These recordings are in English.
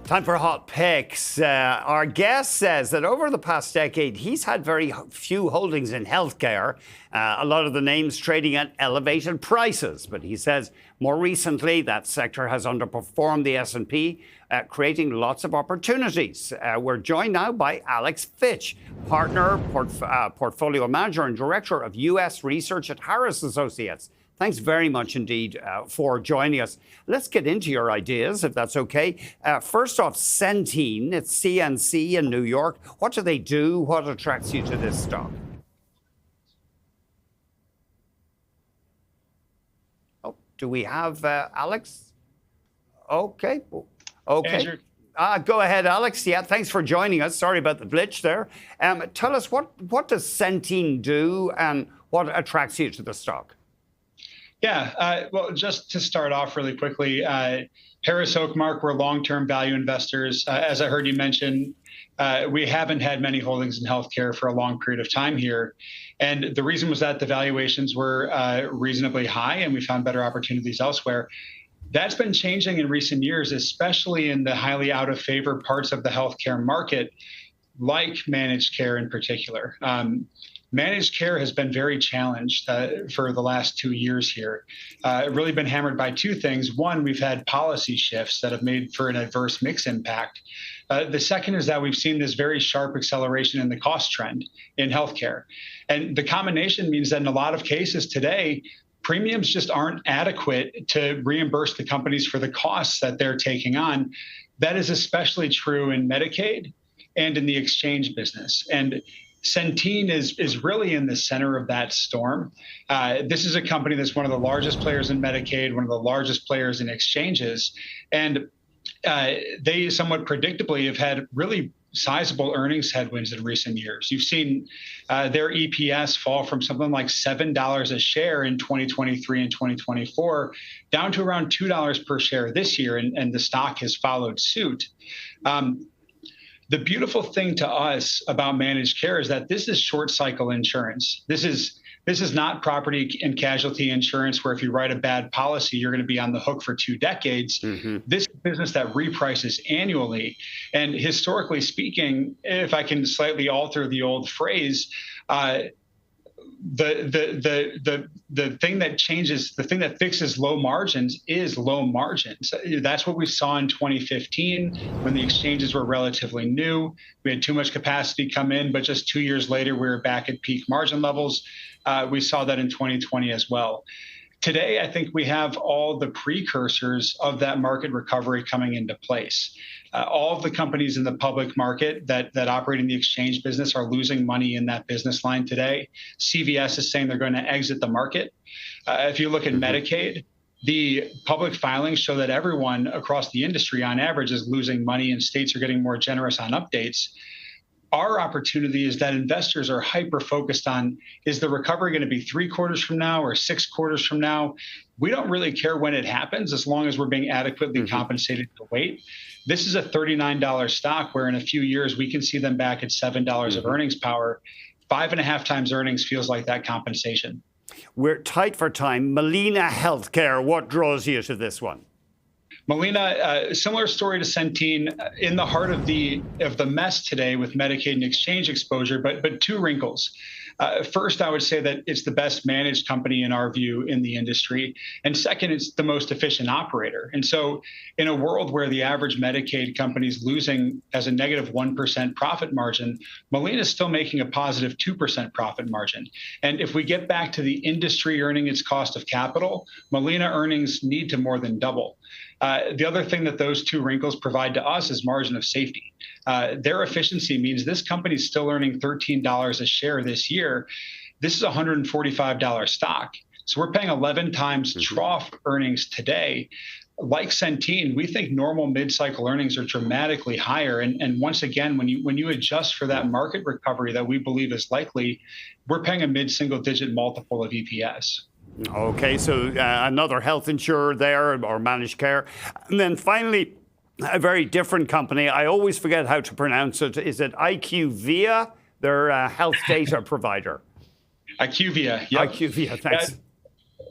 Time for hot picks. Our guest says that over the past decade, he's had very few holdings in healthcare. A lot of the names trading at elevated prices. But he says more recently that sector has underperformed the S&P, creating lots of opportunities. We're joined now by Alex Fitch, partner, portfolio manager and director of U.S. research at Harris Associates. Thanks very much indeed for joining us. Let's get into your ideas, if that's okay. First off, Centene, it's CNC in New York. What do they do? What attracts you to this stock? Oh, do we have Alex? Okay. Okay. Go ahead, Alex. Yeah, thanks for joining us. Sorry about the glitch there. Tell us, what does Centene do and what attracts you to the stock? Yeah, well, just to start off really quickly, Harris Oakmark, we're long-term value investors. As I heard you mention, we haven't had many holdings in healthcare for a long period of time here. And the reason was that the valuations were reasonably high and we found better opportunities elsewhere. That's been changing in recent years, especially in the highly out of favor parts of the healthcare market, like managed care in particular. Managed care has been very challenged for the last 2 years here. Really been hammered by two things. One, we've had policy shifts that have made for an adverse mix impact. The second is that we've seen this very sharp acceleration in the cost trend in healthcare. And the combination means that in a lot of cases today, premiums just aren't adequate to reimburse the companies for the costs that they're taking on. That is especially true in Medicaid and in the exchange business. And Centene is really in the center of that storm. This is a company that's one of the largest players in Medicaid, one of the largest players in exchanges. And they somewhat predictably have had really sizable earnings headwinds in recent years. You've seen their EPS fall from something like $7 a share in 2023 and 2024 down to around $2 per share this year, and the stock has followed suit. The beautiful thing to us about managed care is that this is short cycle insurance. This is not property and casualty insurance where if you write a bad policy, you're going to be on the hook for 2 decades. Mm-hmm. This is business that reprices annually. And historically speaking, if I can slightly alter the old phrase, the thing that changes, the thing that fixes low margins is low margins. That's what we saw in 2015 when the exchanges were relatively new. We had too much capacity come in, but just 2 years later, we were back at peak margin levels. We saw that in 2020 as well. Today, I think we have all the precursors of that market recovery coming into place. All of the companies in the public market that operate in the exchange business are losing money in that business line today. CVS is saying they're going to exit the market. If you look at Medicaid, the public filings show that everyone across the industry on average is losing money and states are getting more generous on updates. Our opportunity is that investors are hyper-focused on, is the recovery going to be 3 quarters from now or 6 quarters from now? We don't really care when it happens as long as we're being adequately compensated to wait. This is a $39 stock where in a few years we can see them back at $7 of earnings power. 5.5 times earnings feels like that compensation. We're tight for time. Molina Healthcare, what draws you to this one? Molina, similar story to Centene, in the heart of the mess today with Medicaid and exchange exposure, but 2 wrinkles. First, I would say that it's the best managed company in our view in the industry. And second, it's the most efficient operator. And so in a world where the average Medicaid company is losing as a negative 1% profit margin, Molina is still making a positive 2% profit margin. And if we get back to the industry earning its cost of capital, Molina earnings need to more than double. The other thing that those 2 wrinkles provide to us is margin of safety. Their efficiency means this company is still earning $13 a share this year. This is a $145 stock. So we're paying 11 times trough earnings today. Like Centene, we think normal mid-cycle earnings are dramatically higher. And once again, when you adjust for that market recovery that we believe is likely, we're paying a mid-single-digit multiple of EPS. Okay, so another health insurer there or managed care. And then finally, a very different company. I always forget how to pronounce it. Is it IQVIA? They're a health data provider. IQVIA, yep. IQVIA, thanks.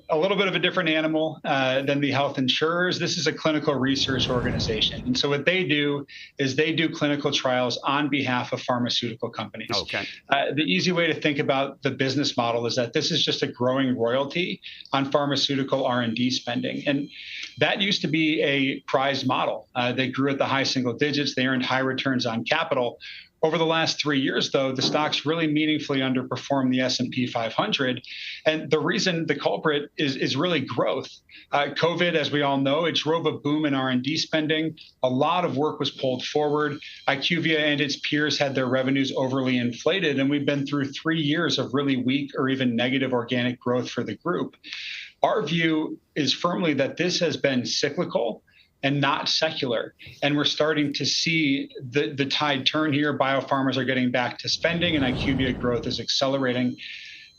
a little bit of a different animal than the health insurers. This is a clinical research organization. And so what they do is they do clinical trials on behalf of pharmaceutical companies. Okay. The easy way to think about the business model is that this is just a growing royalty on pharmaceutical R&D spending. And that used to be a prized model. They grew at the high single digits. They earned high returns on capital. Over the last 3 years, though, the stocks really meaningfully underperformed the S&P 500. And the reason, the culprit, is really growth. COVID, as we all know, it drove a boom in R&D spending. A lot of work was pulled forward. IQVIA and its peers had their revenues overly inflated, and we've been through 3 years of really weak or even negative organic growth for the group. Our view is firmly that this has been cyclical and not secular. And we're starting to see the tide turn here. Biopharmas are getting back to spending, and IQVIA growth is accelerating.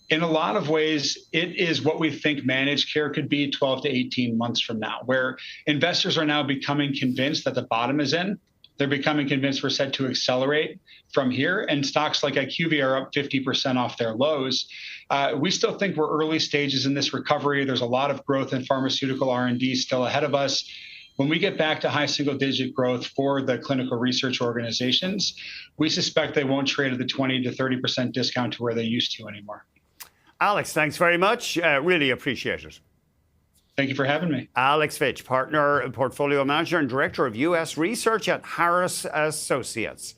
In a lot of ways, it is what we think managed care could be 12 to 18 months from now, where investors are now becoming convinced that the bottom is in. They're becoming convinced we're set to accelerate from here, and stocks like IQVIA are up 50% off their lows. We still think we're early stages in this recovery. There's a lot of growth in pharmaceutical R&D still ahead of us. When we get back to high single-digit growth for the clinical research organizations, we suspect they won't trade at the 20 to 30% discount to where they used to anymore. Alex, thanks very much. Really appreciate it. Thank you for having me. Alex Fitch, partner, portfolio manager, and director of U.S. research at Harris Associates.